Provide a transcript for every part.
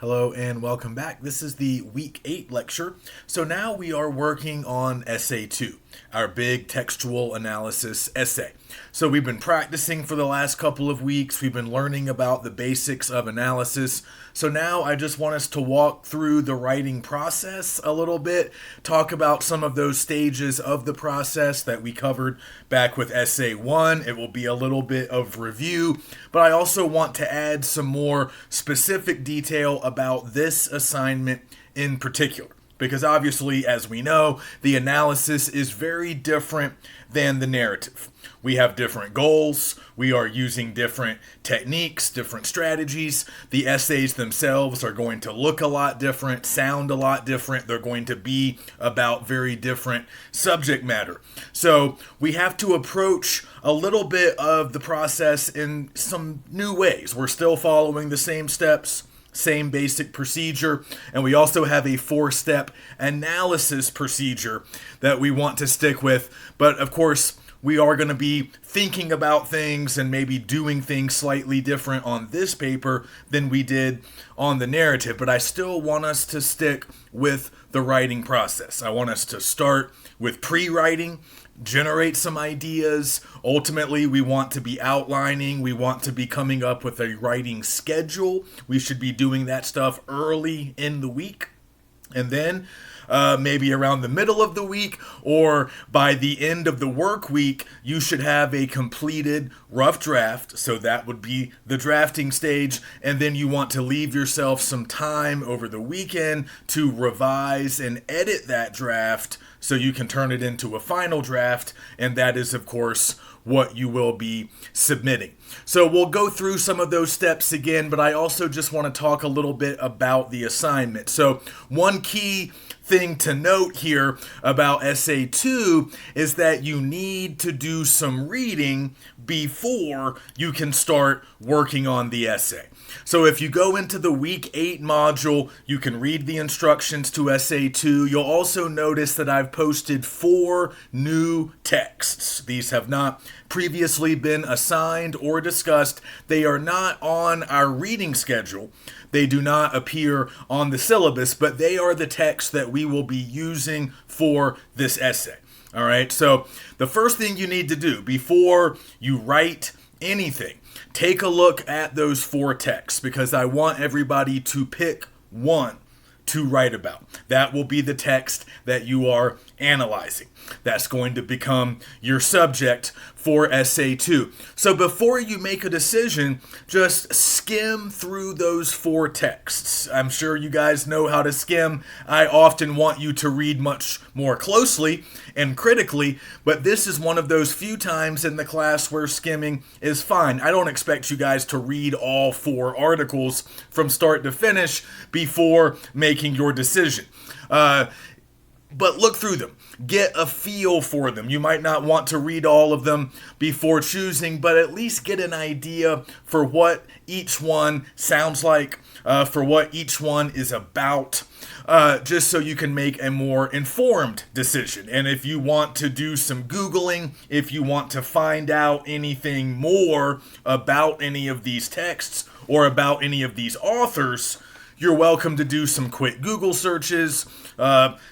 Hello and welcome back. This is the week 8 lecture. So now we are working on essay 2, our big textual analysis essay. So we've been practicing for the last couple of weeks. We've been learning about the basics of analysis. So now I just want us to walk through the writing process a little bit, talk about some of those stages of the process that we covered back with essay 1. It will be a little bit of review, but I also want to add some more specific detail about this assignment in particular. Because obviously, as we know, the analysis is very different than the narrative. We have different goals. We are using different techniques, different strategies. The essays themselves are going to look a lot different, sound a lot different. They're going to be about very different subject matter. So we have to approach a little bit of the process in some new ways. We're still following the same steps, same basic procedure, and we also have a 4-step analysis procedure that we want to stick with. But of course, we are going to be thinking about things and maybe doing things slightly different on this paper than we did on the narrative. But I still want us to stick with the writing process. I want us to start with pre-writing, generate some ideas. Ultimately, we want to be outlining. We want to be coming up with a writing schedule. We should be doing that stuff early in the week. And then maybe around the middle of the week or by the end of the work week, you should have a completed rough draft. So that would be the drafting stage. And then you want to leave yourself some time over the weekend to revise and edit that draft so you can turn it into a final draft. And that is, of course, what you will be submitting. So we'll go through some of those steps again, but I also just want to talk a little bit about the assignment. So one key thing to note here about essay 2 is that you need to do some reading before you can start working on the essay. So if you go into the week 8 module, you can read the instructions to essay 2. You'll also notice that I've posted 4 new texts. These have not previously been assigned or discussed. They are not on our reading schedule. They do not appear on the syllabus, but they are the texts that we will be using for this essay. All right, so the first thing you need to do before you write anything, take a look at those 4 texts because I want everybody to pick one to write about. That will be the text that you are analyzing. That's going to become your subject for essay 2. So before you make a decision, just skim through those 4 texts. I'm sure you guys know how to skim. I often want you to read much more closely and critically, but this is one of those few times in the class where skimming is fine. I don't expect you guys to read all 4 articles from start to finish before making your decision. But look through them. Get a feel for them. You might not want to read all of them before choosing, but at least get an idea for what each one sounds like, for what each one is about, just so you can make a more informed decision. And if you want to do some Googling, if you want to find out anything more about any of these texts or about any of these authors, you're welcome to do some quick Google searches.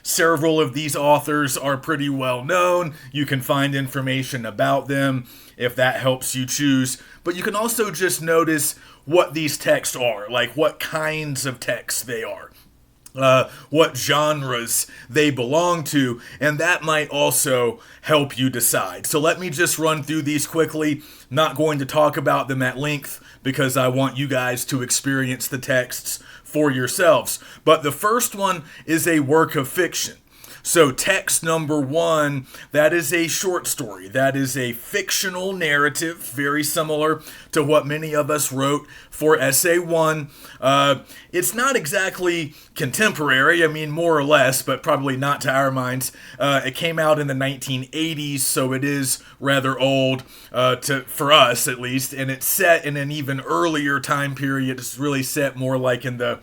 Several of these authors are pretty well known. You can find information about them if that helps you choose. But you can also just notice what these texts are, like what kinds of texts they are, what genres they belong to, and that might also help you decide. So let me just run through these quickly. Not going to talk about them at length because I want you guys to experience the texts for yourselves. But the first one is a work of fiction. So text number 1, that is a short story. That is a fictional narrative, very similar to what many of us wrote for essay 1. It's not exactly contemporary, I mean more or less, but probably not to our minds. It came out in the 1980s, so it is rather old for us at least, and it's set in an even earlier time period. It's really set more like in the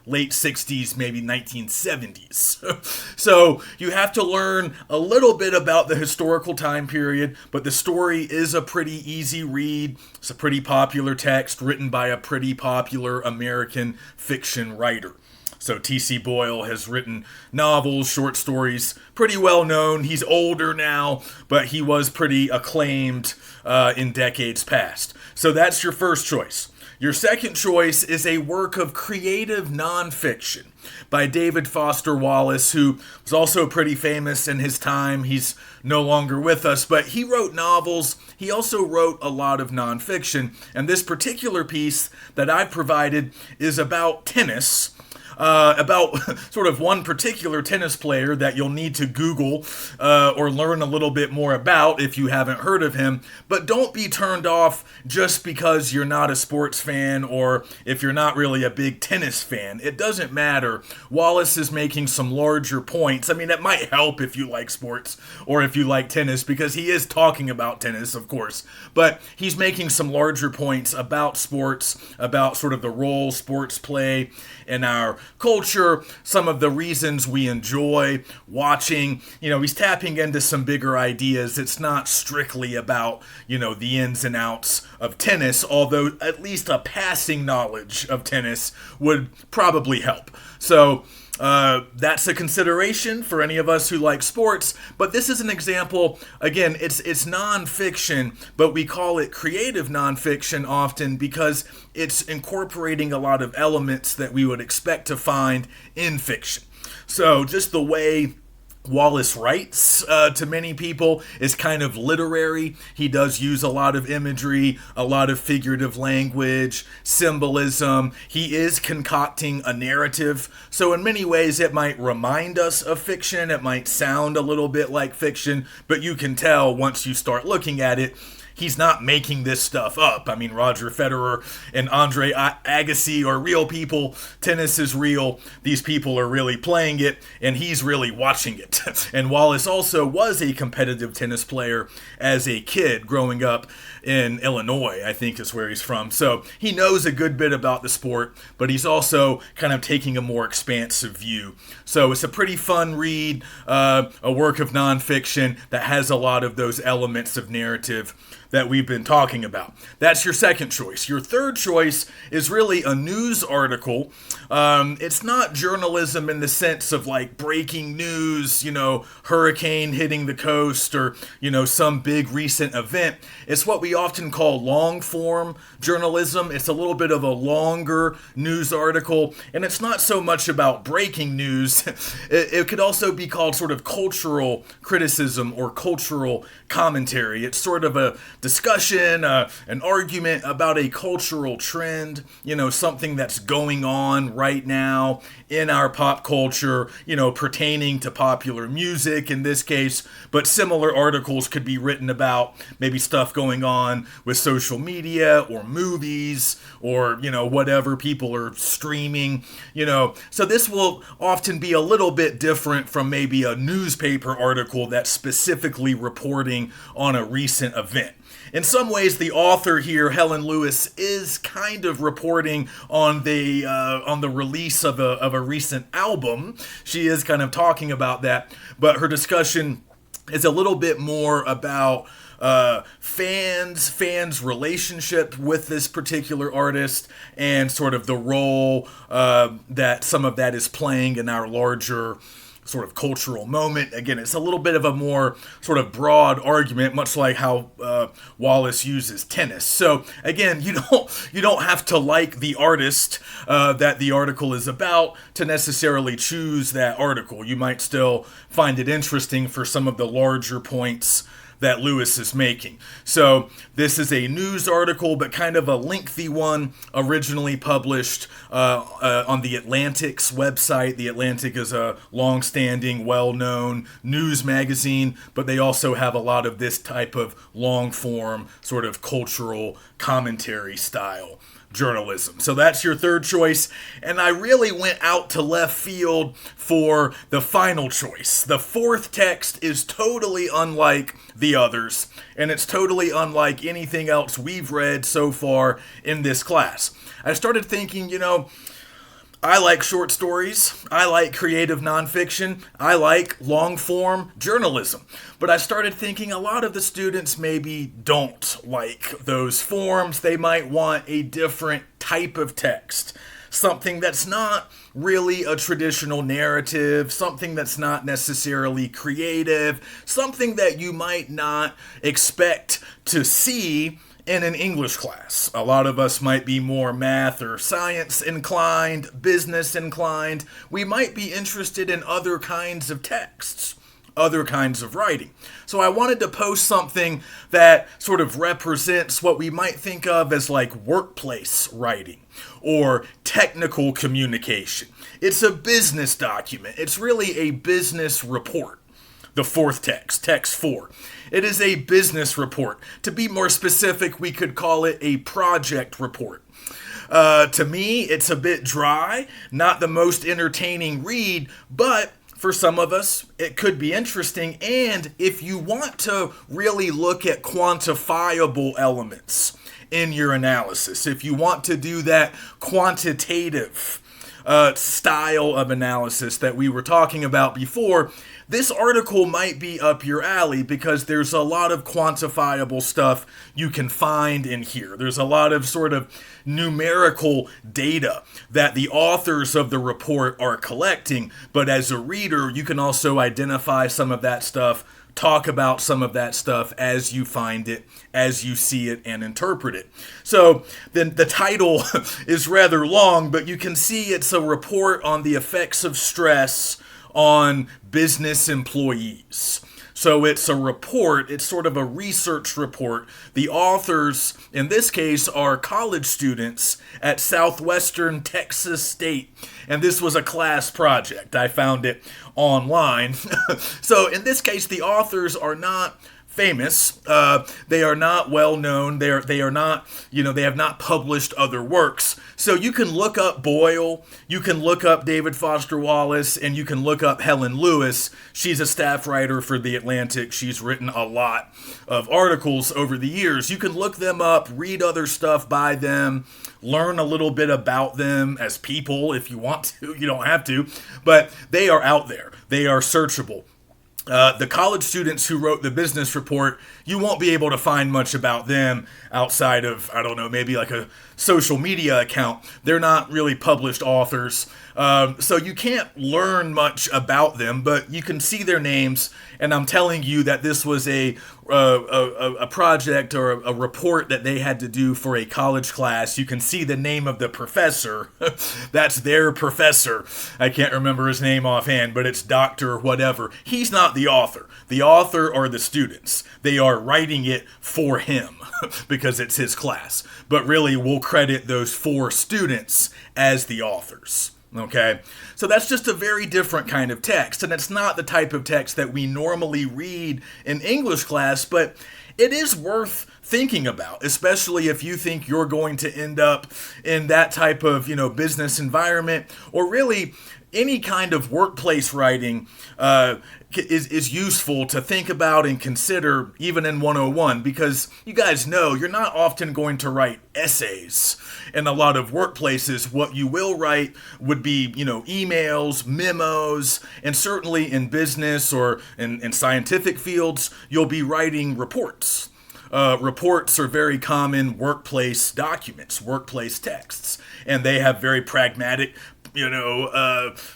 late 60s, maybe 1970s. So you have to learn a little bit about the historical time period, but the story is a pretty easy read. It's a pretty popular text written by a pretty popular American fiction writer. So T.C. Boyle has written novels, short stories, pretty well known. He's older now, but he was pretty acclaimed in decades past. So that's your first choice. Your second choice is a work of creative nonfiction by David Foster Wallace, who was also pretty famous in his time. He's no longer with us, but he wrote novels. He also wrote a lot of nonfiction. And this particular piece that I've provided is about tennis. About sort of one particular tennis player that you'll need to Google or learn a little bit more about if you haven't heard of him. But don't be turned off just because you're not a sports fan or if you're not really a big tennis fan. It doesn't matter. Wallace is making some larger points. I mean, it might help if you like sports or if you like tennis, because he is talking about tennis, of course. But he's making some larger points about sports, about sort of the role sports play in our culture, some of the reasons we enjoy watching. He's tapping into some bigger ideas. It's not strictly about, the ins and outs of tennis, although at least a passing knowledge of tennis would probably help. So that's a consideration for any of us who like sports, but this is an example. Again, it's nonfiction, but we call it creative nonfiction often because it's incorporating a lot of elements that we would expect to find in fiction. So just the way Wallace writes to many people is kind of literary. He does use a lot of imagery, a lot of figurative language, symbolism. He is concocting a narrative. So in many ways, it might remind us of fiction. It might sound a little bit like fiction, but you can tell once you start looking at it, he's not making this stuff up. I mean, Roger Federer and Andre Agassi are real people. Tennis is real. These people are really playing it, and he's really watching it. And Wallace also was a competitive tennis player as a kid growing up in Illinois, I think is where he's from. So he knows a good bit about the sport, but he's also kind of taking a more expansive view. So it's a pretty fun read, a work of nonfiction that has a lot of those elements of narrative that we've been talking about. That's your second choice. Your third choice is really a news article. It's not journalism in the sense of like breaking news, hurricane hitting the coast or, some big recent event. It's what we often call long form journalism. It's a little bit of a longer news article, and it's not so much about breaking news. It could also be called sort of cultural criticism or cultural commentary. It's sort of a discussion, an argument about a cultural trend, something that's going on right now in our pop culture, pertaining to popular music in this case, but similar articles could be written about maybe stuff going on with social media or movies or, whatever people are streaming, So this will often be a little bit different from maybe a newspaper article that's specifically reporting on a recent event. In some ways, the author here, Helen Lewis, is kind of reporting on the release of a recent album. She is kind of talking about that, but her discussion is a little bit more about fans' relationship with this particular artist and sort of the role that some of that is playing in our larger sort of cultural moment. Again, it's a little bit of a more sort of broad argument, much like how Wallace uses tennis. So again, you don't have to like the artist that the article is about to necessarily choose that article. You might still find it interesting for some of the larger points that Lewis is making. So this is a news article, but kind of a lengthy one, originally published on the Atlantic's website. The Atlantic is a long-standing, well-known news magazine, but they also have a lot of this type of long-form, sort of cultural commentary style journalism. So that's your third choice. And I really went out to left field for the final choice. The fourth text is totally unlike the others, and it's totally unlike anything else we've read so far in this class. I started thinking, I like short stories. I like creative nonfiction. I like long form journalism. But I started thinking a lot of the students maybe don't like those forms. They might want a different type of text. Something that's not really a traditional narrative, something that's not necessarily creative, something that you might not expect to see in an English class. A lot of us might be more math or science inclined, business inclined. We might be interested in other kinds of texts, other kinds of writing. So I wanted to post something that sort of represents what we might think of as like workplace writing or technical communication. It's a business document. It's really a business report. The fourth text, text 4. It is a business report. To be more specific, we could call it a project report. To me, it's a bit dry, not the most entertaining read, but for some of us, it could be interesting. And if you want to really look at quantifiable elements in your analysis, if you want to do that quantitative style of analysis that we were talking about before, this article might be up your alley because there's a lot of quantifiable stuff you can find in here. There's a lot of sort of numerical data that the authors of the report are collecting, but as a reader, you can also identify some of that stuff, talk about some of that stuff as you find it, as you see it and interpret it. So then the title is rather long, but you can see it's a report on the effects of stress on business employees. So it's a report, it's sort of a research report. The authors, in this case, are college students at Southwestern Texas State. And this was a class project. I found it online. So in this case, the authors are not famous. They are not well known. They are not, they have not published other works. So you can look up Boyle, you can look up David Foster Wallace, and you can look up Helen Lewis. She's a staff writer for The Atlantic. She's written a lot of articles over the years. You can look them up, read other stuff by them, learn a little bit about them as people if you want to. You don't have to, but they are out there. They are searchable. The college students who wrote the business report, you won't be able to find much about them outside of, I don't know, maybe like a social media account. They're not really published authors. So you can't learn much about them, but you can see their names. And I'm telling you that this was a project or a report that they had to do for a college class. You can see the name of the professor. That's their professor. I can't remember his name offhand, but it's Dr. whatever. He's not the author. The author are the students. They are writing it for him because it's his class. But really, we'll credit those 4 students as the authors. Okay, so that's just a very different kind of text, and it's not the type of text that we normally read in English class, but it is worth thinking about, especially if you think you're going to end up in that type of, business environment, or really any kind of workplace writing is useful to think about and consider even in 101, because you guys know you're not often going to write essays in a lot of workplaces. What you will write would be, emails, memos, and certainly in business or in scientific fields, you'll be writing reports. Reports are very common workplace documents, workplace texts, and they have very pragmatic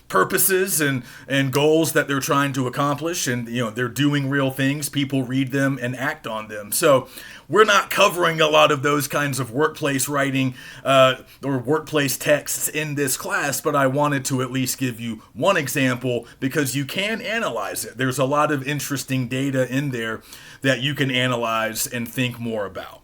purposes and goals that they're trying to accomplish, and they're doing real things. People read them and act on them. So we're not covering a lot of those kinds of workplace writing or workplace texts in this class, but I wanted to at least give you one example because you can analyze it. There's a lot of interesting data in there that you can analyze and think more about.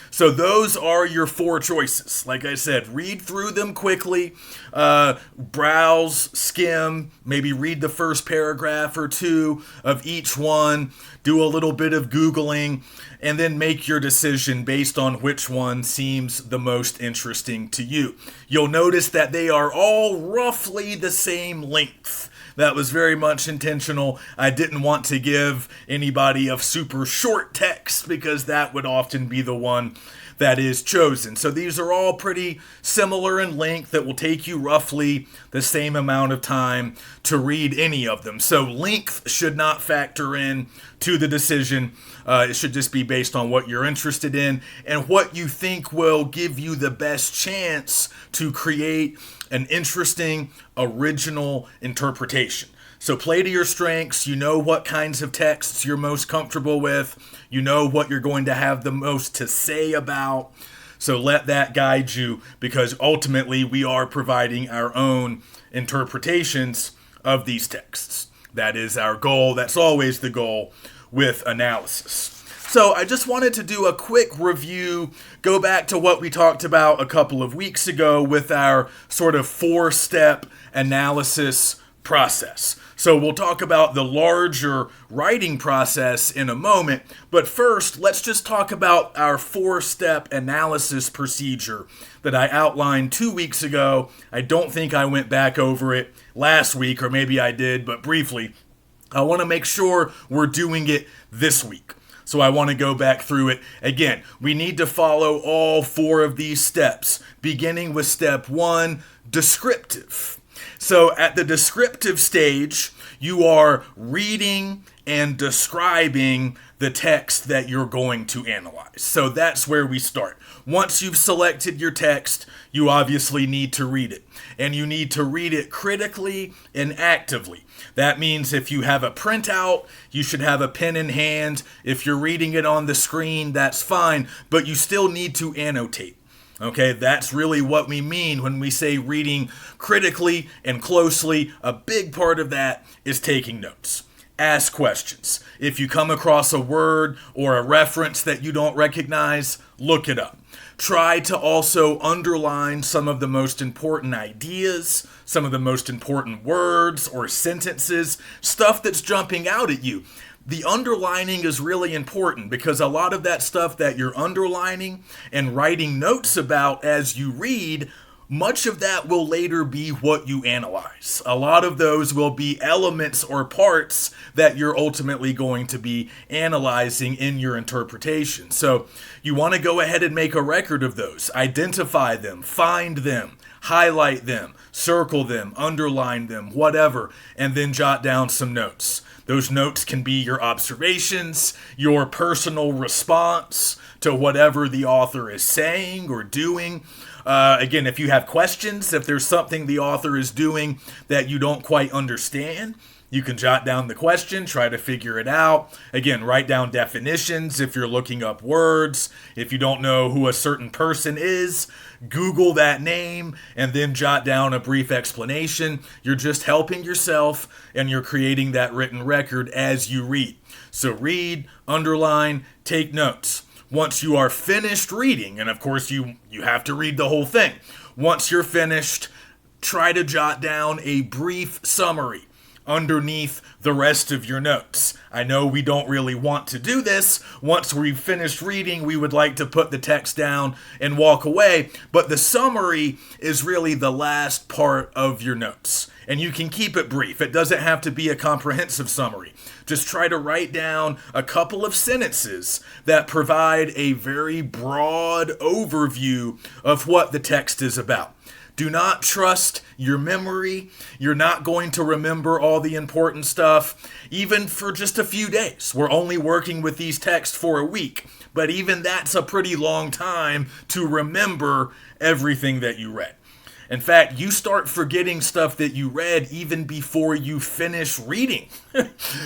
So those are your 4 choices. Like I said, read through them quickly, browse, skim, maybe read the first paragraph or 2 of each one, do a little bit of Googling, and then make your decision based on which one seems the most interesting to you. You'll notice that they are all roughly the same length. That was very much intentional. I didn't want to give anybody a super short text because that would often be the one that is chosen. So these are all pretty similar in length that will take you roughly the same amount of time to read any of them. So length should not factor in to the decision. It should just be based on what you're interested in and what you think will give you the best chance to create an interesting, original interpretation. So play to your strengths. You know what kinds of texts you're most comfortable with. You know what you're going to have the most to say about. So let that guide you, because ultimately we are providing our own interpretations of these texts. That is our goal. That's always the goal with analysis. So I just wanted to do a quick review, go back to what we talked about a couple of weeks ago with our sort of 4-step analysis process. So we'll talk about the larger writing process in a moment, but first let's just talk about our 4-step analysis procedure that I outlined 2 weeks ago. I don't think I went back over it last week, or maybe I did, but briefly. I want to make sure we're doing it this week. So I want to go back through it. Again, we need to follow all 4 of these steps, beginning with step 1, descriptive. So at the descriptive stage, you are reading and describing the text that you're going to analyze. So that's where we start. Once you've selected your text, you obviously need to read it. And you need to read it critically and actively. That means if you have a printout, you should have a pen in hand. If you're reading it on the screen, that's fine, but you still need to annotate. Okay, that's really what we mean when we say reading critically and closely. A big part of that is taking notes. Ask questions. If you come across a word or a reference that you don't recognize, look it up. Try to also underline some of the most important ideas, some of the most important words or sentences, stuff that's jumping out at you. The underlining is really important because a lot of that stuff that you're underlining and writing notes about as you read, much of that will later be what you analyze. A lot of those will be elements or parts that you're ultimately going to be analyzing in your interpretation. So you want to go ahead and make a record of those. Identify them, find them, highlight them, circle them, underline them, whatever, and then jot down some notes. Those notes can be your observations, your personal response to whatever the author is saying or doing. Again, if you have questions, if there's something the author is doing that you don't quite understand, you can jot down the question, try to figure it out. Again, write down definitions if you're looking up words. If you don't know who a certain person is, Google that name and then jot down a brief explanation. You're just helping yourself and you're creating that written record as you read. So read, underline, take notes. Once you are finished reading, and of course you have to read the whole thing. Once you're finished, try to jot down a brief summary underneath the rest of your notes. I know we don't really want to do this. Once we've finished reading, we would like to put the text down and walk away, but the summary is really the last part of your notes. And you can keep it brief. It doesn't have to be a comprehensive summary. Just try to write down a couple of sentences that provide a very broad overview of what the text is about. Do not trust your memory. You're not going to remember all the important stuff, even for just a few days. We're only working with these texts for a week, but even that's a pretty long time to remember everything that you read. In fact, you start forgetting stuff that you read even before you finish reading.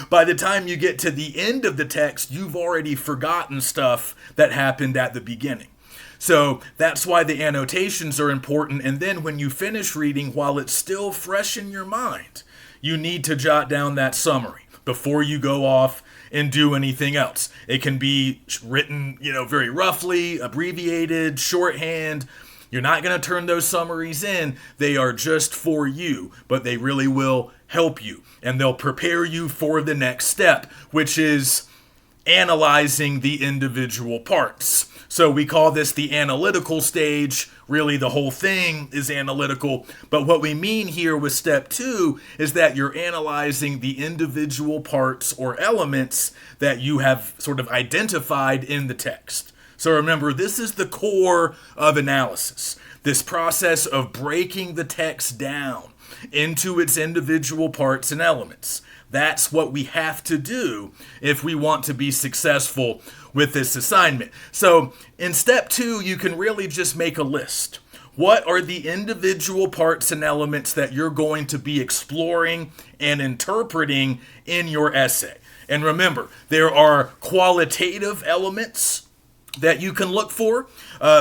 By the time you get to the end of the text, you've already forgotten stuff that happened at the beginning. So that's why the annotations are important. And then when you finish reading, while it's still fresh in your mind, you need to jot down that summary before you go off and do anything else. It can be written, very roughly, abbreviated, shorthand. You're not going to turn those summaries in. They are just for you, but they really will help you. And they'll prepare you for the next step, which is analyzing the individual parts. So we call this the analytical stage. Really, the whole thing is analytical. But what we mean here with step 2 is that you're analyzing the individual parts or elements that you have sort of identified in the text. So remember, this is the core of analysis. This process of breaking the text down into its individual parts and elements. That's what we have to do if we want to be successful with this assignment. So in step 2, you can really just make a list. What are the individual parts and elements that you're going to be exploring and interpreting in your essay? And remember, there are qualitative elements that you can look for,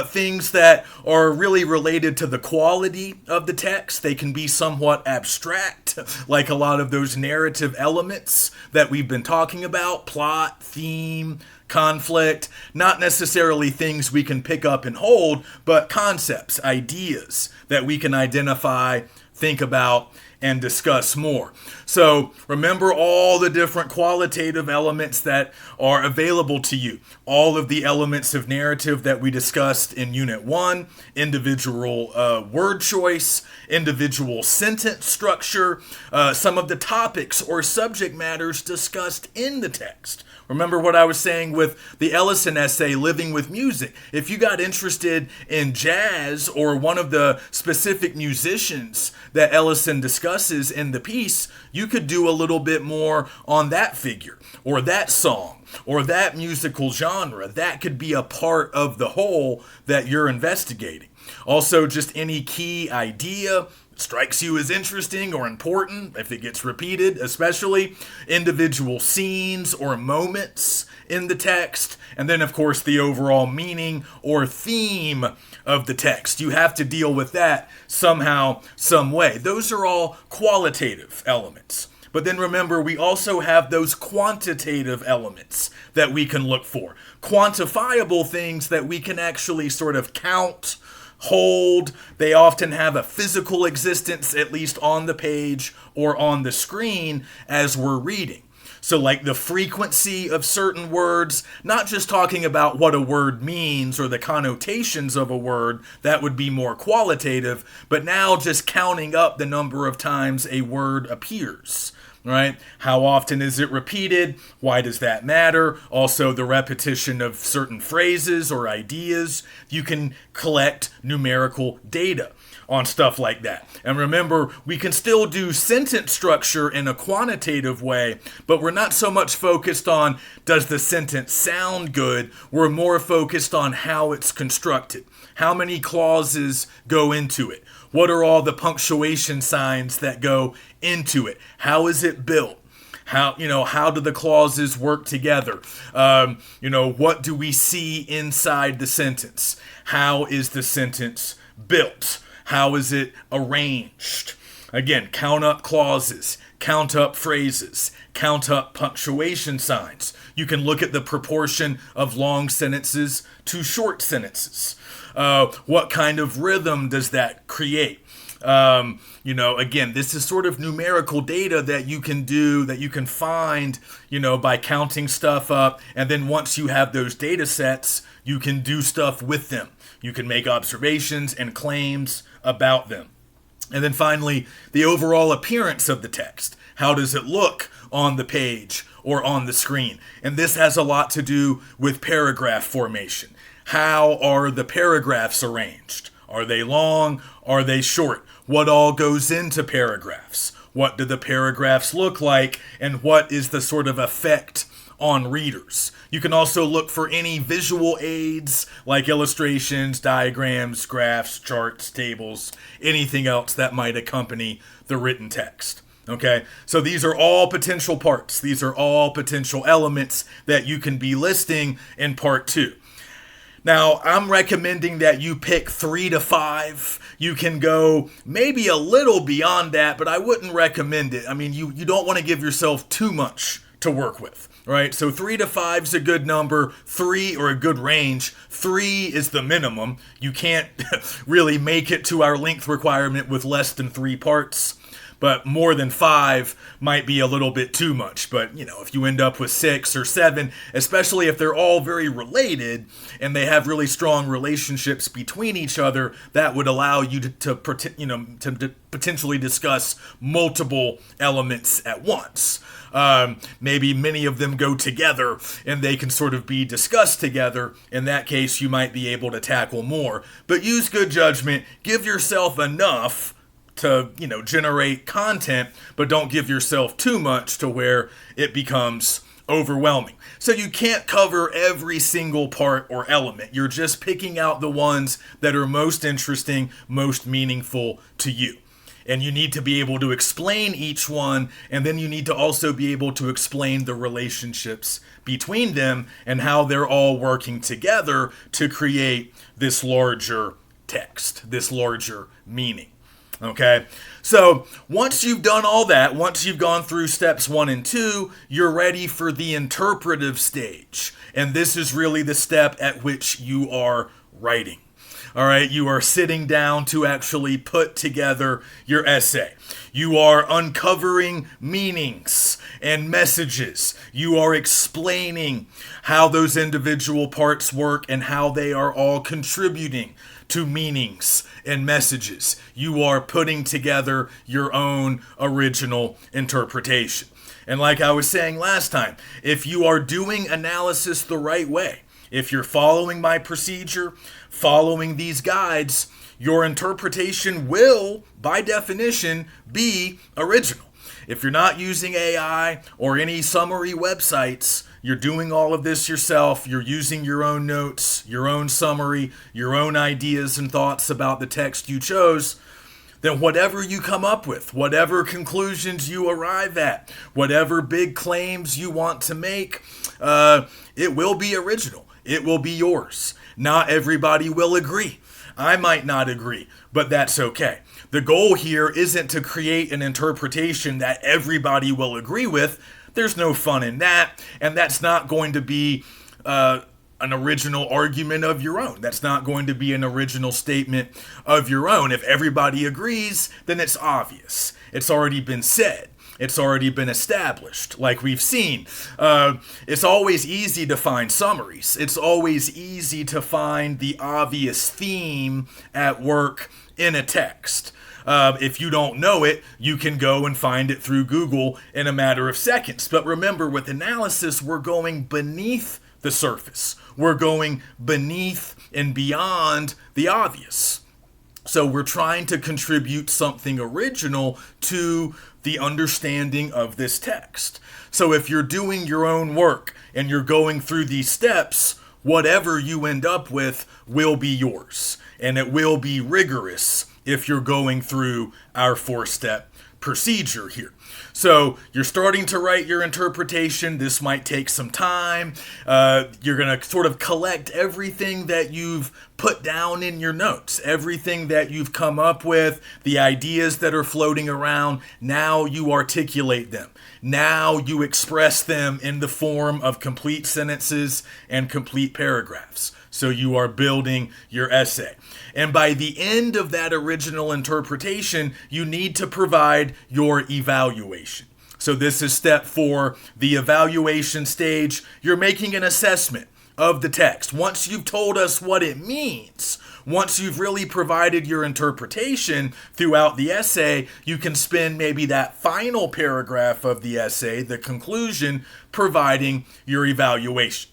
things that are really related to the quality of the text. They can be somewhat abstract, like a lot of those narrative elements that we've been talking about, plot, theme, conflict, not necessarily things we can pick up and hold, but concepts, ideas that we can identify, think about, and discuss more. So remember all the different qualitative elements that are available to you. All of the elements of narrative that we discussed in Unit 1, individual word choice, individual sentence structure, some of the topics or subject matters discussed in the text. Remember what I was saying with the Ellison essay, Living with Music. If you got interested in jazz or one of the specific musicians that Ellison discusses in the piece, you could do a little bit more on that figure or that song or that musical genre. That could be a part of the whole that you're investigating. Also, just any key idea strikes you as interesting or important, if it gets repeated, especially individual scenes or moments in the text, and then of course the overall meaning or theme of the text. You have to deal with that somehow, some way. Those are all qualitative elements. But then remember, we also have those quantitative elements that we can look for. Quantifiable things that we can actually sort of count, hold. They often have a physical existence, at least on the page or on the screen as we're reading. So like the frequency of certain words, not just talking about what a word means or the connotations of a word, that would be more qualitative, but now just counting up the number of times a word appears. Right? How often is it repeated? Why does that matter? Also, the repetition of certain phrases or ideas. You can collect numerical data on stuff like that. And remember, we can still do sentence structure in a quantitative way, but we're not so much focused on does the sentence sound good? We're more focused on how it's constructed. How many clauses go into it? What are all the punctuation signs that go into it? How is it built? How do the clauses work together? What do we see inside the sentence? How is the sentence built? How is it arranged? Again, count up clauses, count up phrases, count up punctuation signs. You can look at the proportion of long sentences to short sentences. What kind of rhythm does that create? Again, this is sort of numerical data that you can do, that you can find, by counting stuff up. And then once you have those data sets, you can do stuff with them. You can make observations and claims about them. And then finally, the overall appearance of the text. How does it look on the page or on the screen? And this has a lot to do with paragraph formation. How are the paragraphs arranged? Are they long? Are they short? What all goes into paragraphs? What do the paragraphs look like? And what is the sort of effect on readers? You can also look for any visual aids like illustrations, diagrams, graphs, charts, tables, anything else that might accompany the written text. Okay, so these are all potential parts. These are all potential elements that you can be listing in part 2. Now, I'm recommending that you pick 3 to 5. You can go maybe a little beyond that, but I wouldn't recommend it. I mean, you don't want to give yourself too much to work with, right? So 3 to 5 is a good number, 3 or a good range. 3 is the minimum. You can't really make it to our length requirement with less than 3 parts. but more than 5 might be a little bit too much. But, if you end up with 6 or 7, especially if they're all very related and they have really strong relationships between each other, that would allow you to potentially discuss multiple elements at once. Maybe many of them go together and they can sort of be discussed together. In that case, you might be able to tackle more. But use good judgment. Give yourself enough to, generate content, but don't give yourself too much to where it becomes overwhelming. So you can't cover every single part or element. You're just picking out the ones that are most interesting, most meaningful to you. And you need to be able to explain each one, and then you need to also be able to explain the relationships between them and how they're all working together to create this larger text, this larger meaning. Okay, so once you've done all that, once you've gone through steps 1 and 2, you're ready for the interpretive stage. And this is really the step at which you are writing. All right, you are sitting down to actually put together your essay. You are uncovering meanings and messages. You are explaining how those individual parts work and how they are all contributing to meanings and messages. You are putting together your own original interpretation. And like I was saying last time, if you are doing analysis the right way, if you're following my procedure, following these guides, your interpretation will, by definition, be original. If you're not using AI or any summary websites, you're doing all of this yourself, you're using your own notes, your own summary, your own ideas and thoughts about the text you chose, then whatever you come up with, whatever conclusions you arrive at, whatever big claims you want to make, it will be original. It will be yours. Not everybody will agree. I might not agree, but that's okay. The goal here isn't to create an interpretation that everybody will agree with. There's no fun in that, and that's not going to be an original argument of your own. That's not going to be an original statement of your own. If everybody agrees, then it's obvious. It's already been said. It's already been established, like we've seen. It's always easy to find summaries. It's always easy to find the obvious theme at work in a text. If you don't know it, you can go and find it through Google in a matter of seconds. But remember, with analysis, we're going beneath the surface. We're going beneath and beyond the obvious. So we're trying to contribute something original to the understanding of this text. So if you're doing your own work and you're going through these steps, whatever you end up with will be yours. And it will be rigorous if you're going through our 4-step procedure here. So you're starting to write your interpretation. This might take some time. You're going to sort of collect everything that you've put down in your notes, everything that you've come up with, the ideas that are floating around. Now you articulate them. Now you express them in the form of complete sentences and complete paragraphs. So you are building your essay. And by the end of that original interpretation, you need to provide your evaluation. So this is step 4, the evaluation stage. You're making an assessment of the text. Once you've told us what it means, once you've really provided your interpretation throughout the essay, you can spend maybe that final paragraph of the essay, the conclusion, providing your evaluation.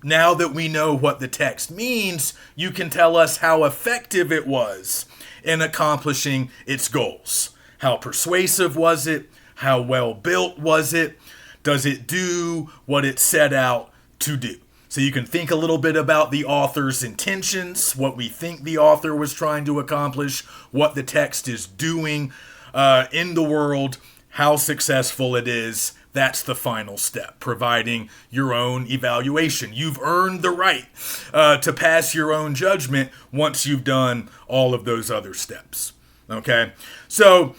Now that we know what the text means, you can tell us how effective it was in accomplishing its goals. How persuasive was it? How well built was it? Does it do what it set out to do? So you can think a little bit about the author's intentions, what we think the author was trying to accomplish, what the text is doing in the world, how successful it is. That's the final step, providing your own evaluation. You've earned the right to pass your own judgment once you've done all of those other steps. Okay? So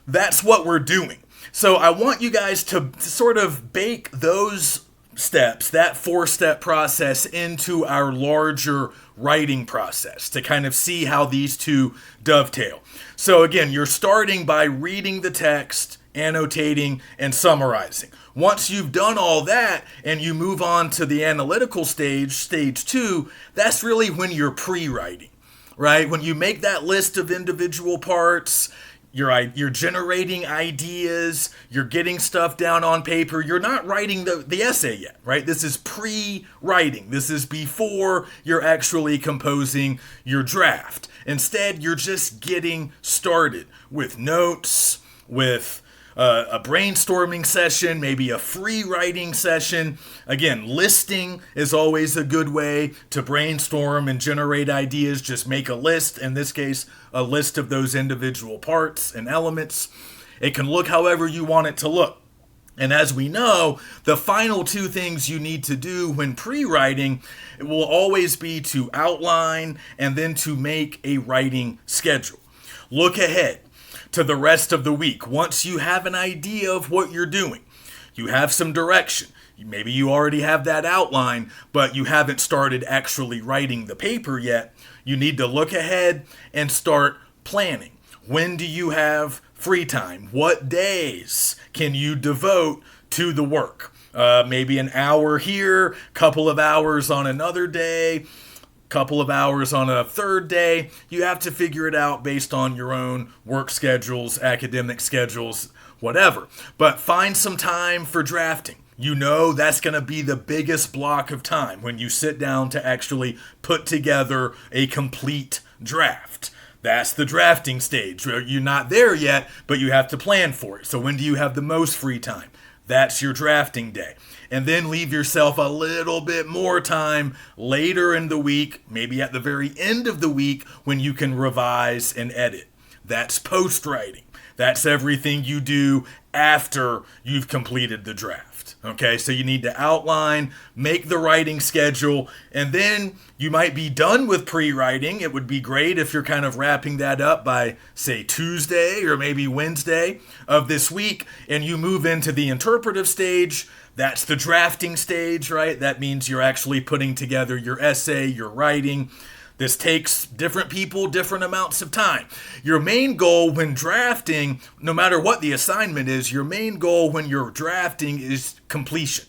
that's what we're doing. So I want you guys to sort of bake those steps, that 4-step process into our larger writing process to kind of see how these two dovetail. So again, you're starting by reading the text, annotating, and summarizing. Once you've done all that and you move on to the analytical stage, stage 2, that's really when you're pre-writing, right? When you make that list of individual parts, you're generating ideas, you're getting stuff down on paper. You're not writing the essay yet, right? This is pre-writing. This is before you're actually composing your draft. Instead, you're just getting started with notes, with a brainstorming session, maybe a free writing session. Again, listing is always a good way to brainstorm and generate ideas. Just make a list, in this case, a list of those individual parts and elements. It can look however you want it to look. And as we know, the final two things you need to do when pre-writing will always be to outline and then to make a writing schedule. Look ahead to the rest of the week. Once you have an idea of what you're doing, you have some direction. Maybe you already have that outline, but you haven't started actually writing the paper yet. You need to look ahead and start planning. When do you have free time? What days can you devote to the work? Maybe an hour here, couple of hours on another day, couple of hours on a third day. You have to figure it out based on your own work schedules, academic schedules, whatever. But find some time for drafting. You know that's going to be the biggest block of time when you sit down to actually put together a complete draft. That's the drafting stage. You're not there yet, but you have to plan for it. So when do you have the most free time? That's your drafting day. And then leave yourself a little bit more time later in the week, maybe at the very end of the week, when you can revise and edit. That's post-writing. That's everything you do after you've completed the draft. Okay, so you need to outline, make the writing schedule, and then you might be done with pre-writing. It would be great if you're kind of wrapping that up by, say, Tuesday or maybe Wednesday of this week, and you move into the interpretive stage. That's the drafting stage, right? That means you're actually putting together your essay, your writing. This takes different people different amounts of time. Your main goal when drafting, no matter what the assignment is, your main goal when you're drafting is completion.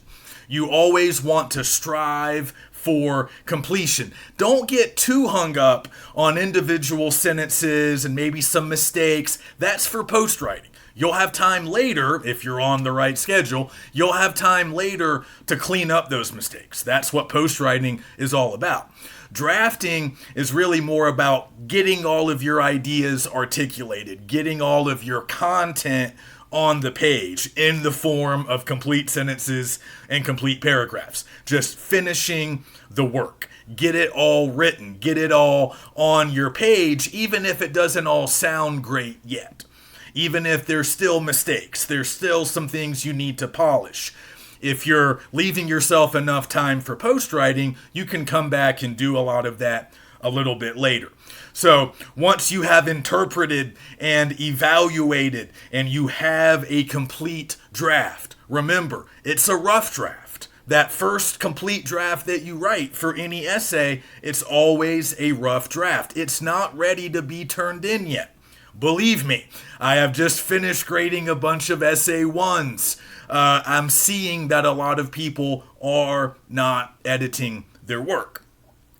You always want to strive for completion. Don't get too hung up on individual sentences and maybe some mistakes. That's for post-writing. You'll have time later, if you're on the right schedule, you'll have time later to clean up those mistakes. That's what post-writing is all about. Drafting is really more about getting all of your ideas articulated, getting all of your content on the page in the form of complete sentences and complete paragraphs. Just finishing the work. Get it all written. Get it all on your page, even if it doesn't all sound great yet. Even if there's still mistakes, there's still some things you need to polish. If you're leaving yourself enough time for post-writing, you can come back and do a lot of that a little bit later. So once you have interpreted and evaluated and you have a complete draft, remember, it's a rough draft. That first complete draft that you write for any essay, it's always a rough draft. It's not ready to be turned in yet. Believe me, I have just finished grading a bunch of essay ones. I'm seeing that a lot of people are not editing their work.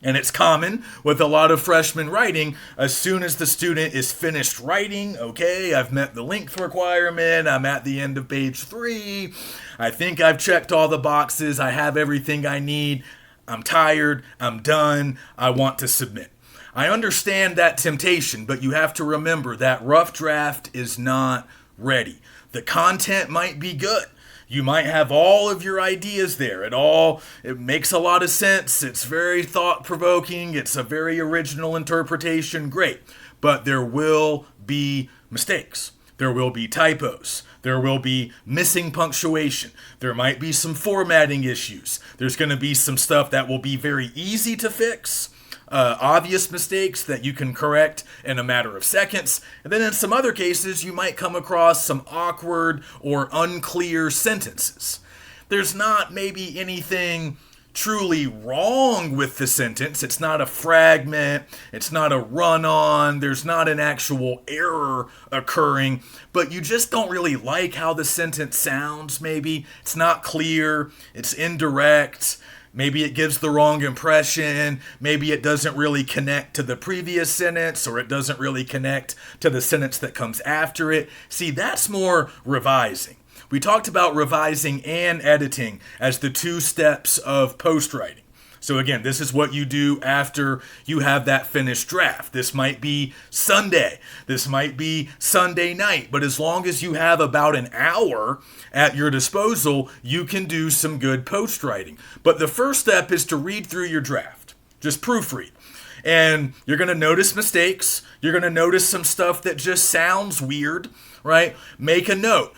And it's common with a lot of freshmen writing, as soon as the student is finished writing, okay, I've met the length requirement, I'm at the end of page 3, I think I've checked all the boxes, I have everything I need, I'm tired, I'm done, I want to submit. I understand that temptation, but you have to remember that rough draft is not ready. The content might be good. You might have all of your ideas there. It makes a lot of sense. It's very thought-provoking. It's a very original interpretation. Great. But there will be mistakes. There will be typos. There will be missing punctuation. There might be some formatting issues. There's going to be some stuff that will be very easy to fix. Obvious mistakes that you can correct in a matter of seconds. And then in some other cases, you might come across some awkward or unclear sentences. there's not maybe anything truly wrong with the sentence. It's not a fragment, it's not a run-on, there's not an actual error occurring, but you just don't really like how the sentence sounds maybe. It's not clear, it's indirect, maybe it gives the wrong impression, maybe it doesn't really connect to the previous sentence, or it doesn't really connect to the sentence that comes after it. See, that's more revising. We talked about revising and editing as the two steps of post-writing. So again, this is what you do after you have that finished draft. This might be Sunday. This might be Sunday night. But as long as you have about an hour at your disposal, you can do some good post-writing. But the first step is to read through your draft. Just proofread. And you're going to notice mistakes. You're going to notice some stuff that just sounds weird, right? Make a note.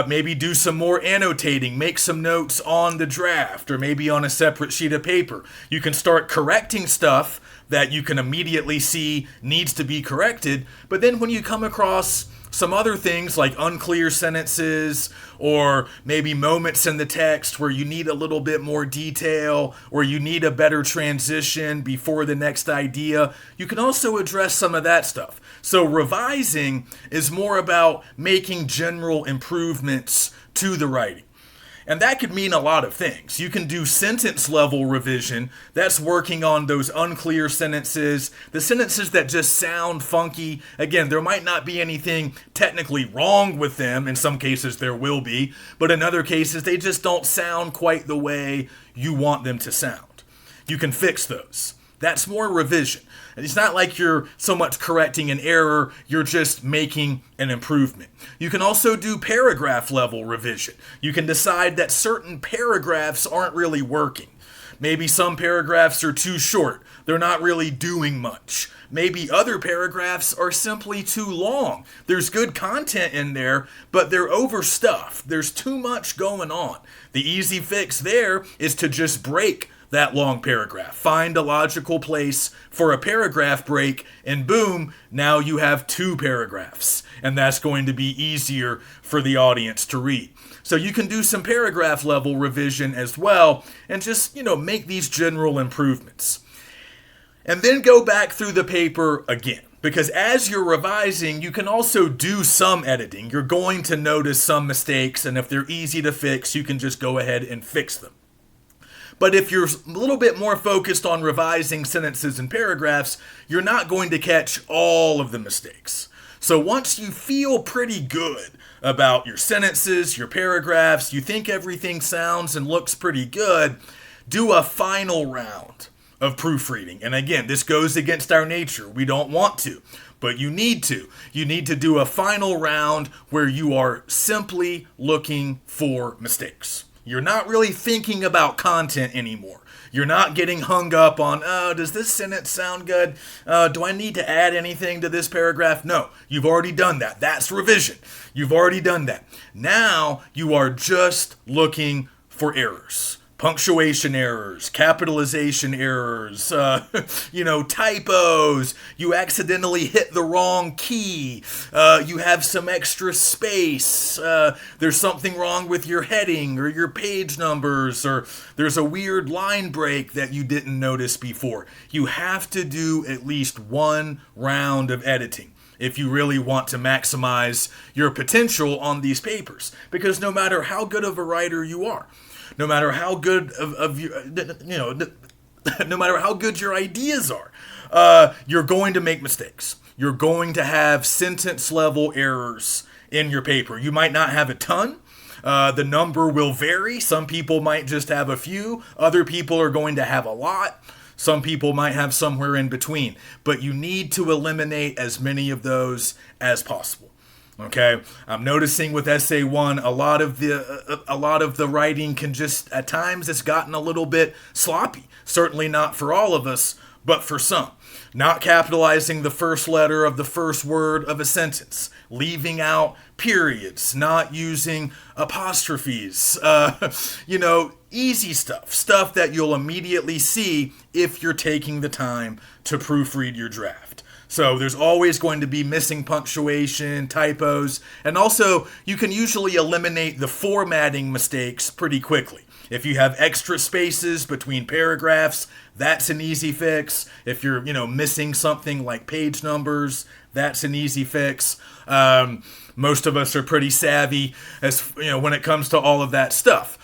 Maybe do some more annotating. Make some notes on the draft or maybe on a separate sheet of paper. You can start correcting stuff that you can immediately see needs to be corrected. But then when you come across some other things like unclear sentences or maybe moments in the text where you need a little bit more detail or you need a better transition before the next idea, you can also address some of that stuff. So revising is more about making general improvements to the writing. And that could mean a lot of things. You can do sentence level revision. That's working on those unclear sentences, the sentences that just sound funky. Again, there might not be anything technically wrong with them. In some cases, there will be. But in other cases, they just don't sound quite the way you want them to sound. You can fix those. That's more revision. It's not like you're so much correcting an error, you're just making an improvement. You can also do paragraph level revision. You can decide that certain paragraphs aren't really working. Maybe some paragraphs are too short. They're not really doing much. Maybe other paragraphs are simply too long. There's good content in there, but they're overstuffed. There's too much going on. The easy fix there is to just break that long paragraph. Find a logical place for a paragraph break, and boom, now you have 2 paragraphs. And that's going to be easier for the audience to read. So you can do some paragraph level revision as well, and just, make these general improvements. And then go back through the paper again. Because as you're revising, you can also do some editing. You're going to notice some mistakes, and if they're easy to fix, you can just go ahead and fix them. But if you're a little bit more focused on revising sentences and paragraphs, you're not going to catch all of the mistakes. So once you feel pretty good about your sentences, your paragraphs, you think everything sounds and looks pretty good, do a final round of proofreading. And again, this goes against our nature. We don't want to, but you need to. You need to do a final round where you are simply looking for mistakes. You're not really thinking about content anymore. You're not getting hung up on, does this sentence sound good? Do I need to add anything to this paragraph? No, you've already done that. That's revision. You've already done that. Now you are just looking for errors. Punctuation errors, capitalization errors, typos, you accidentally hit the wrong key, you have some extra space, there's something wrong with your heading or your page numbers, or there's a weird line break that you didn't notice before. You have to do at least one round of editing if you really want to maximize your potential on these papers. Because no matter how good of a writer you are, no matter how good no matter how good your ideas are, you're going to make mistakes. You're going to have sentence level errors in your paper. You might not have a ton. The number will vary. Some people might just have a few. Other people are going to have a lot. Some people might have somewhere in between. But you need to eliminate as many of those as possible. Okay, I'm noticing with essay 1, a lot of the writing can just, at times, it's gotten a little bit sloppy. Certainly not for all of us, but for some. Not capitalizing the first letter of the first word of a sentence, leaving out periods, not using apostrophes, easy stuff that you'll immediately see if you're taking the time to proofread your draft. So there's always going to be missing punctuation, typos, and also you can usually eliminate the formatting mistakes pretty quickly. If you have extra spaces between paragraphs, that's an easy fix. If you're, missing something like page numbers, that's an easy fix. Most of us are pretty savvy when it comes to all of that stuff.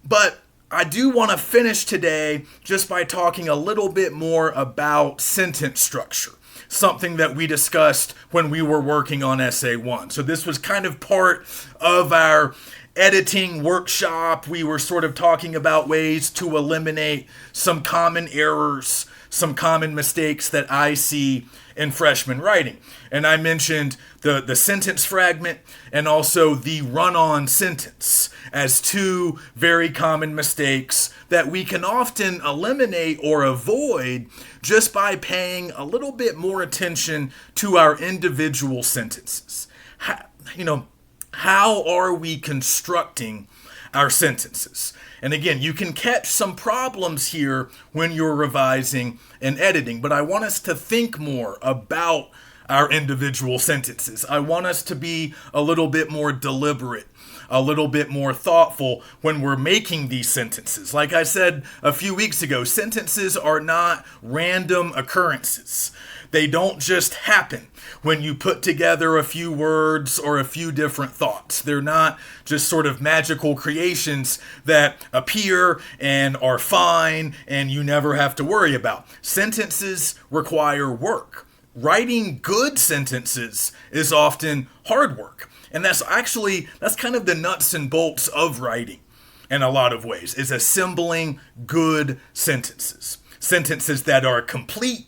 But I do want to finish today just by talking a little bit more about sentence structure, something that we discussed when we were working on Essay 1. So this was kind of part of our editing workshop. We were sort of talking about ways to eliminate some common errors, some common mistakes that I see in freshman writing. And I mentioned the sentence fragment and also the run-on sentence as two very common mistakes that we can often eliminate or avoid just by paying a little bit more attention to our individual sentences. How are we constructing our sentences? And again, you can catch some problems here when you're revising and editing, but I want us to think more about our individual sentences. I want us to be a little bit more deliberate, a little bit more thoughtful when we're making these sentences. Like I said a few weeks ago, sentences are not random occurrences. They don't just happen when you put together a few words or a few different thoughts. They're not just sort of magical creations that appear and are fine and you never have to worry about. Sentences require work. Writing good sentences is often hard work. And that's kind of the nuts and bolts of writing in a lot of ways, is assembling good sentences. Sentences that are complete,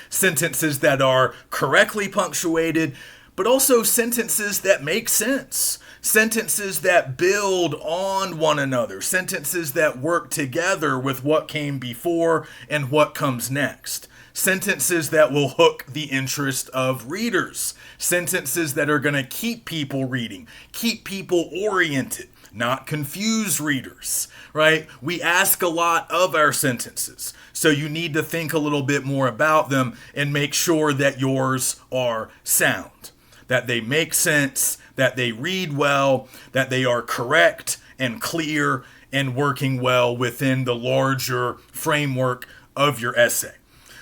sentences that are correctly punctuated, but also sentences that make sense. Sentences that build on one another. Sentences that work together with what came before and what comes next. Sentences that will hook the interest of readers. Sentences that are going to keep people reading, keep people oriented, not confuse readers, right? We ask a lot of our sentences, so you need to think a little bit more about them and make sure that yours are sound, that they make sense, that they read well, that they are correct and clear and working well within the larger framework of your essay.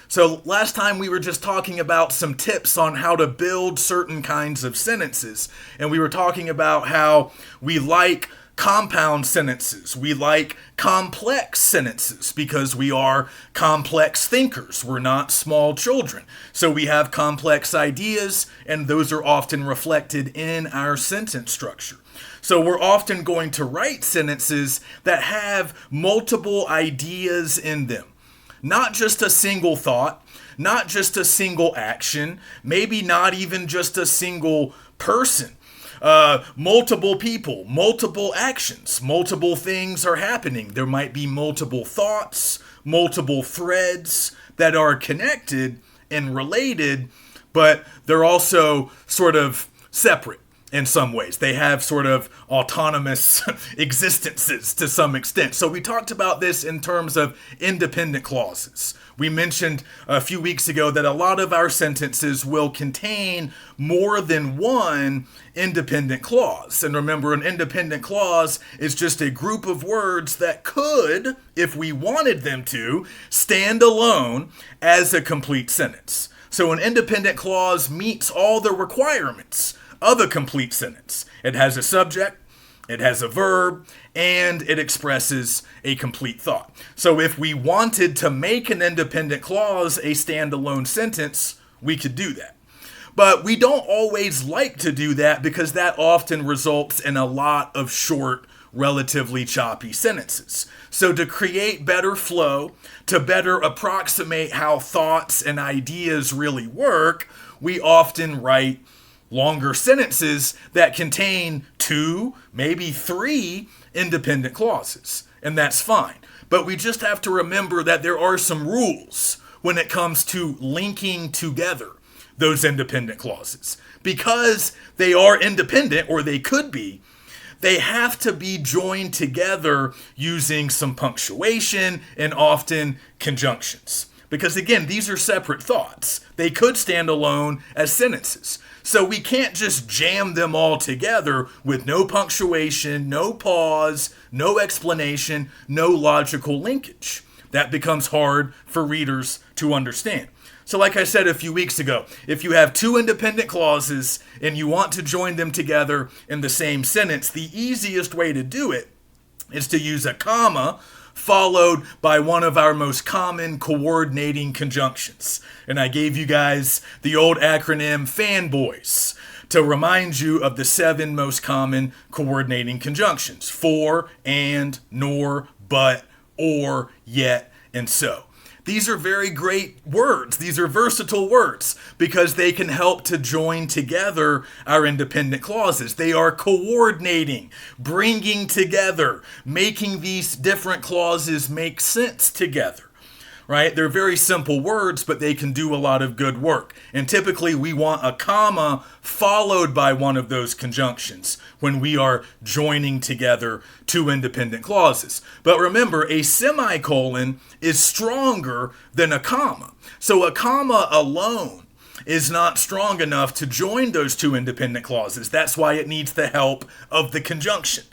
So last time we were just talking about some tips on how to build certain kinds of sentences, and we were talking about how we like compound sentences. We like complex sentences because we are complex thinkers. We're not small children. So we have complex ideas, and those are often reflected in our sentence structure. So we're often going to write sentences that have multiple ideas in them. Not just a single thought, not just a single action, maybe not even just a single person. Multiple people, multiple actions, multiple things are happening. There might be multiple thoughts, multiple threads that are connected and related, but they're also sort of separate in some ways. They have sort of autonomous existences to some extent. So we talked about this in terms of independent clauses. We mentioned a few weeks ago that a lot of our sentences will contain more than one independent clause. And remember, an independent clause is just a group of words that could, if we wanted them to, stand alone as a complete sentence. So an independent clause meets all the requirements of a complete sentence. It has a subject, it has a verb, and it expresses a complete thought. So if we wanted to make an independent clause a standalone sentence, we could do that. But we don't always like to do that because that often results in a lot of short, relatively choppy sentences. So to create better flow, to better approximate how thoughts and ideas really work, we often write longer sentences that contain 2, maybe 3 independent clauses. And that's fine. But we just have to remember that there are some rules when it comes to linking together those independent clauses. Because they are independent, or they could be, they have to be joined together using some punctuation and often conjunctions. Because again, these are separate thoughts. They could stand alone as sentences. So we can't just jam them all together with no punctuation, no pause, no explanation, no logical linkage. That becomes hard for readers to understand. So like I said a few weeks ago, if you have two independent clauses and you want to join them together in the same sentence, the easiest way to do it is to use a comma followed by one of our most common coordinating conjunctions. And I gave you guys the old acronym FANBOYS to remind you of the 7 most common coordinating conjunctions: for, and, nor, but, or, yet, and so. These are very great words. These are versatile words because they can help to join together our independent clauses. They are coordinating, bringing together, making these different clauses make sense together. Right? They're very simple words, but they can do a lot of good work. And typically we want a comma followed by one of those conjunctions when we are joining together two independent clauses. But remember, a semicolon is stronger than a comma. So a comma alone is not strong enough to join those two independent clauses. That's why it needs the help of the conjunction.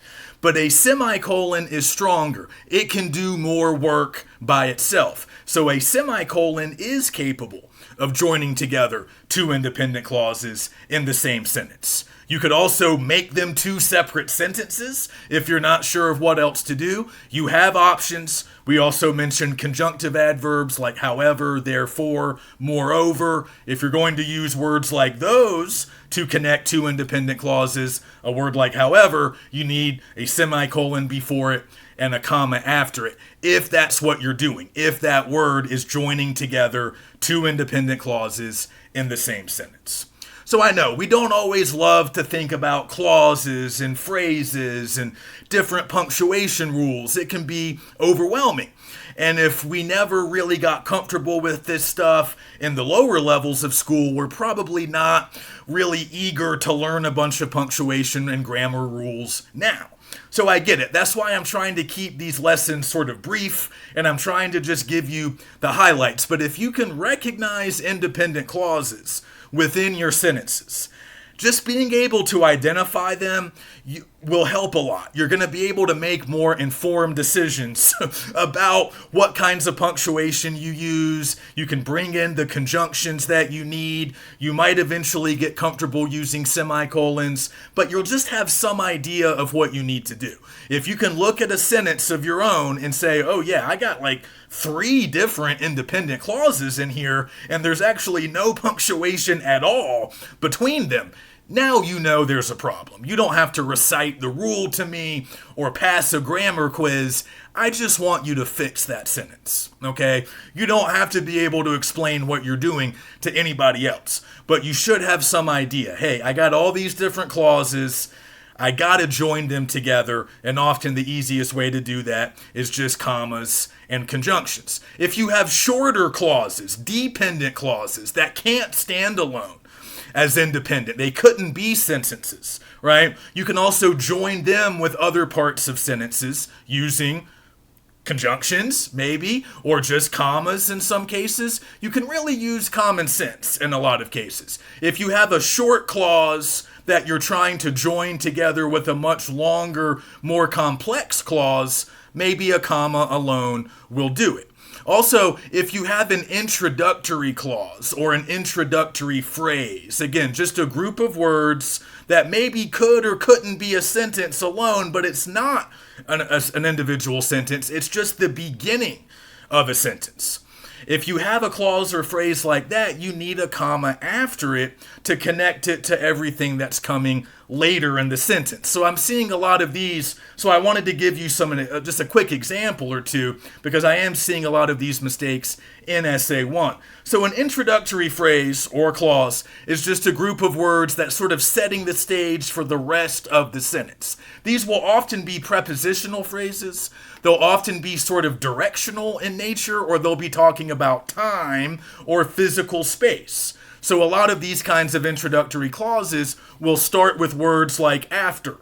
But a semicolon is stronger. It can do more work by itself. So a semicolon is capable of joining together two independent clauses in the same sentence. You could also make them two separate sentences if you're not sure of what else to do. You have options. We also mentioned conjunctive adverbs like however, therefore, moreover. If you're going to use words like those to connect two independent clauses, a word like however, you need a semicolon before it and a comma after it, if that's what you're doing, if that word is joining together two independent clauses in the same sentence. So I know we don't always love to think about clauses and phrases and different punctuation rules. It can be overwhelming. And if we never really got comfortable with this stuff in the lower levels of school, we're probably not really eager to learn a bunch of punctuation and grammar rules now. So I get it. That's why I'm trying to keep these lessons sort of brief, and I'm trying to just give you the highlights. But if you can recognize independent clauses within your sentences, just being able to identify them will help a lot. You're going to be able to make more informed decisions about what kinds of punctuation you use. You can bring in the conjunctions that you need. You might eventually get comfortable using semicolons, but you'll just have some idea of what you need to do. If you can look at a sentence of your own and say, oh yeah, I got like 3 different independent clauses in here, and there's actually no punctuation at all between them. Now you know there's a problem. You don't have to recite the rule to me or pass a grammar quiz. I just want you to fix that sentence, okay? You don't have to be able to explain what you're doing to anybody else, but you should have some idea. Hey, I got all these different clauses. I got to join them together, and often the easiest way to do that is just commas and conjunctions. If you have shorter clauses, dependent clauses that can't stand alone as independent, they couldn't be sentences, right? You can also join them with other parts of sentences using conjunctions, maybe, or just commas in some cases. You can really use common sense in a lot of cases. If you have a short clause that you're trying to join together with a much longer, more complex clause, maybe a comma alone will do it. Also, if you have an introductory clause or an introductory phrase, again, just a group of words that maybe could or couldn't be a sentence alone, but it's not an individual sentence, it's just the beginning of a sentence. If you have a clause or phrase like that, you need a comma after it to connect it to everything that's coming later in the sentence. So I'm seeing a lot of these, so I wanted to give you just a quick example or two, because I am seeing a lot of these mistakes in Essay 1. So an introductory phrase or clause is just a group of words that's sort of setting the stage for the rest of the sentence. These will often be prepositional phrases. They'll often be sort of directional in nature, or they'll be talking about time or physical space. So a lot of these kinds of introductory clauses will start with words like after,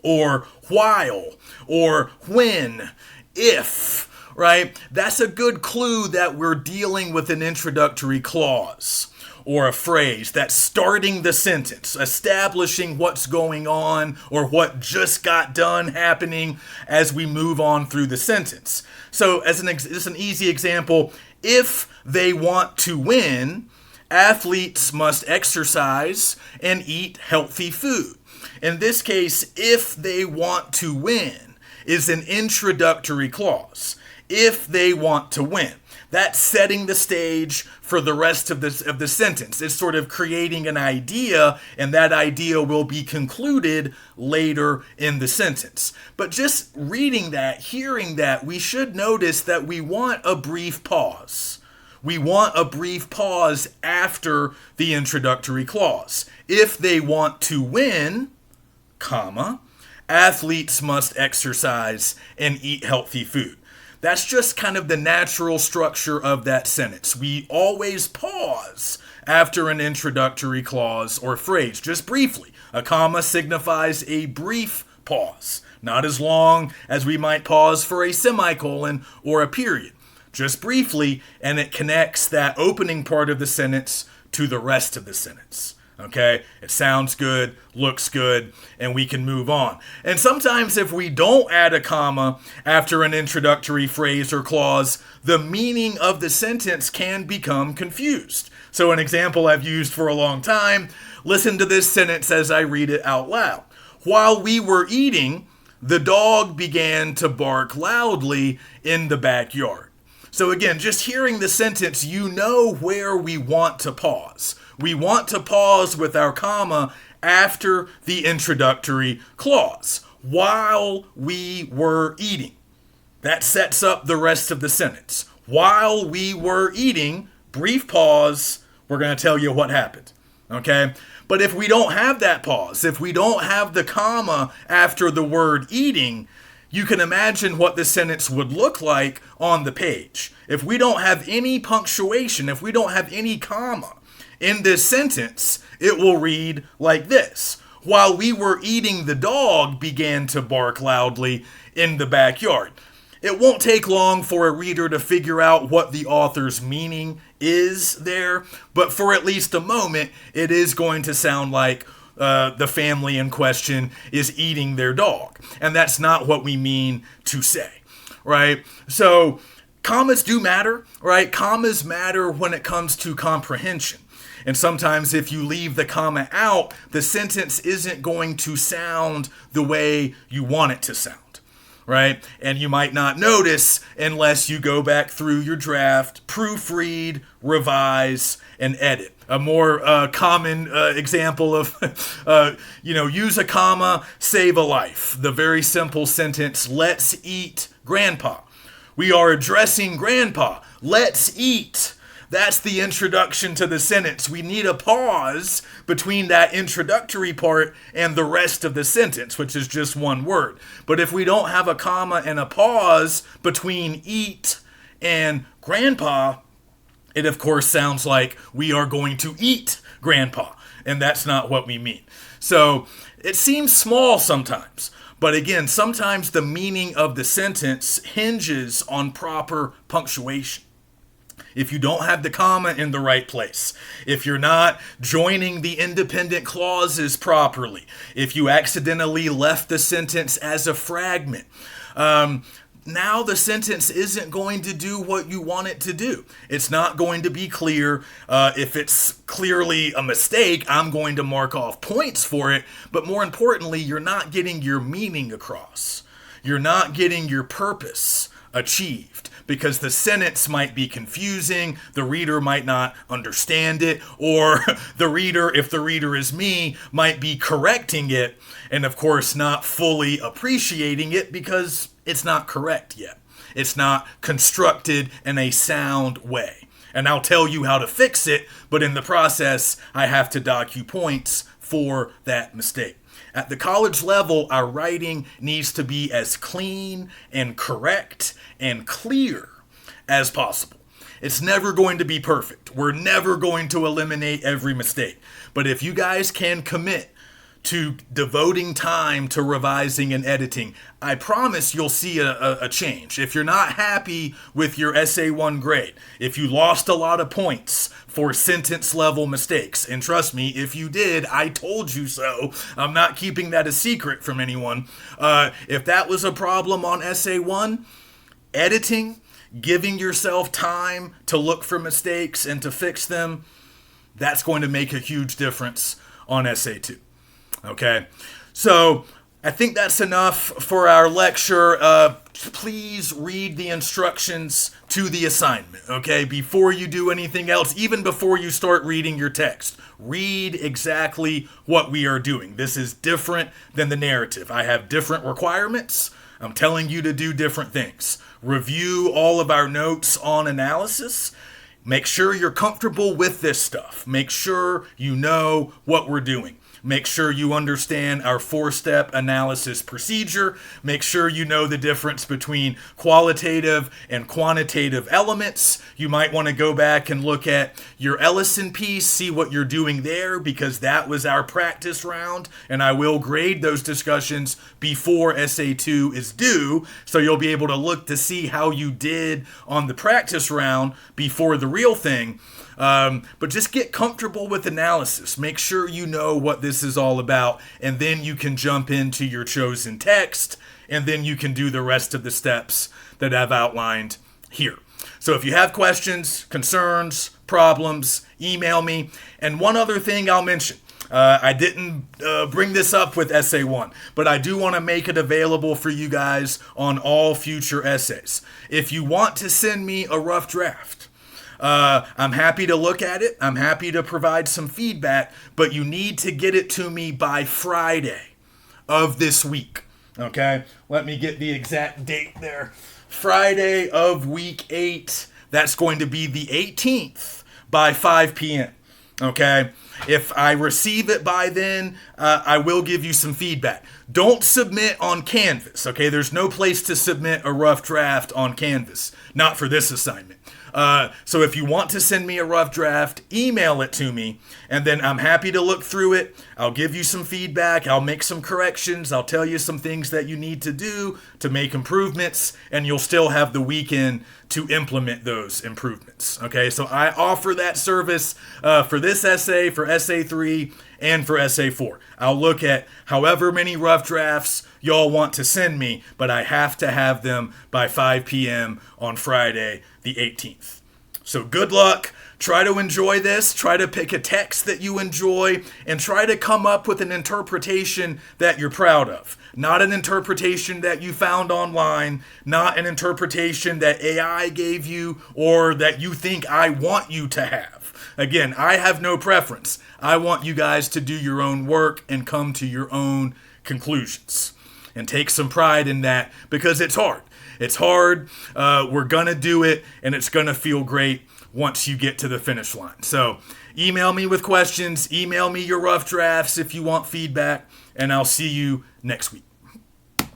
or while, or when, if, right? That's a good clue that we're dealing with an introductory clause or a phrase that's starting the sentence, establishing what's going on or what just got done happening as we move on through the sentence. So as an easy example, if they want to win, athletes must exercise and eat healthy food. In this case, if they want to win is an introductory clause. If they want to win. That's setting the stage for the rest of the sentence. It's sort of creating an idea, and that idea will be concluded later in the sentence. But just reading that, hearing that, we should notice that we want a brief pause. We want a brief pause after the introductory clause. If they want to win, comma, athletes must exercise and eat healthy food. That's just kind of the natural structure of that sentence. We always pause after an introductory clause or phrase, just briefly. A comma signifies a brief pause, not as long as we might pause for a semicolon or a period. Just briefly, and it connects that opening part of the sentence to the rest of the sentence. Okay, it sounds good, looks good, and we can move on. And sometimes if we don't add a comma after an introductory phrase or clause, the meaning of the sentence can become confused. So an example I've used for a long time, listen to this sentence as I read it out loud. While we were eating, the dog began to bark loudly in the backyard. So again, just hearing the sentence, you know where we want to pause. We want to pause with our comma after the introductory clause. While we were eating. That sets up the rest of the sentence. While we were eating, brief pause, we're going to tell you what happened. Okay? But if we don't have that pause, if we don't have the comma after the word eating, you can imagine what the sentence would look like on the page. If we don't have any punctuation, if we don't have any comma in this sentence, it will read like this. While we were eating, the dog began to bark loudly in the backyard. It won't take long for a reader to figure out what the author's meaning is there, but for at least a moment, it is going to sound like the family in question is eating their dog. And that's not what we mean to say, right? So commas do matter, right? Commas matter when it comes to comprehension. And sometimes if you leave the comma out, the sentence isn't going to sound the way you want it to sound, right? And you might not notice unless you go back through your draft, proofread, revise, and edit. A more common example of, use a comma, save a life. The very simple sentence, let's eat Grandpa. We are addressing Grandpa. Let's eat. That's the introduction to the sentence. We need a pause between that introductory part and the rest of the sentence, which is just one word. But if we don't have a comma and a pause between eat and Grandpa, it of course sounds like we are going to eat Grandpa, and that's not what we mean. So it seems small sometimes, but again, sometimes the meaning of the sentence hinges on proper punctuation. If you don't have the comma in the right place, if you're not joining the independent clauses properly, if you accidentally left the sentence as a fragment, now the sentence isn't going to do what you want it to do. It's not going to be clear. If it's clearly a mistake, I'm going to mark off points for it. But more importantly, you're not getting your meaning across. You're not getting your purpose achieved, because the sentence might be confusing, the reader might not understand it, or the reader, if the reader is me, might be correcting it, and of course not fully appreciating it because it's not correct yet. It's not constructed in a sound way. And I'll tell you how to fix it, but in the process, I have to dock you points for that mistake. At the college level, our writing needs to be as clean and correct and clear as possible. It's never going to be perfect. We're never going to eliminate every mistake. But if you guys can commit to devoting time to revising and editing, I promise you'll see a change. If you're not happy with your Essay 1 grade, if you lost a lot of points for sentence level mistakes, and trust me, if you did, I told you so. I'm not keeping that a secret from anyone. If that was a problem on Essay 1, editing, giving yourself time to look for mistakes and to fix them, that's going to make a huge difference on Essay 2. Okay, so I think that's enough for our lecture. Please read the instructions to the assignment, okay? Before you do anything else, even before you start reading your text, read exactly what we are doing. This is different than the narrative. I have different requirements. I'm telling you to do different things. Review all of our notes on analysis. Make sure you're comfortable with this stuff. Make sure you know what we're doing. Make sure you understand our 4-step analysis procedure. Make sure you know the difference between qualitative and quantitative elements. You might want to go back and look at your Ellison piece, see what you're doing there, because that was our practice round, and I will grade those discussions before Essay 2 is due, so you'll be able to look to see how you did on the practice round before the real thing. But just get comfortable with analysis. Make sure you know what this is all about, and then you can jump into your chosen text, and then you can do the rest of the steps that I've outlined here. So if you have questions, concerns, problems, email me. And one other thing I'll mention. I didn't bring this up with Essay 1, but I do want to make it available for you guys on all future essays. If you want to send me a rough draft, I'm happy to look at it. I'm happy to provide some feedback, but you need to get it to me by Friday of this week. Okay? Let me get the exact date there. Friday of week 8. That's going to be the 18th by 5 p.m. Okay? If I receive it by then, I will give you some feedback. Don't submit on Canvas. Okay? There's no place to submit a rough draft on Canvas. Not for this assignment. So if you want to send me a rough draft, email it to me, and then I'm happy to look through it. I'll give you some feedback. I'll make some corrections. I'll tell you some things that you need to do to make improvements, and you'll still have the weekend to implement those improvements. Okay, so I offer that service for this essay, for Essay 3, and for Essay 4. I'll look at however many rough drafts y'all want to send me, but I have to have them by 5 p.m. on Friday, the 18th. So good luck. Try to enjoy this. Try to pick a text that you enjoy and try to come up with an interpretation that you're proud of. Not an interpretation that you found online, not an interpretation that AI gave you or that you think I want you to have. Again, I have no preference. I want you guys to do your own work and come to your own conclusions. And take some pride in that because it's hard. It's hard. We're going to do it, and it's going to feel great once you get to the finish line. So email me with questions. Email me your rough drafts if you want feedback, and I'll see you next week.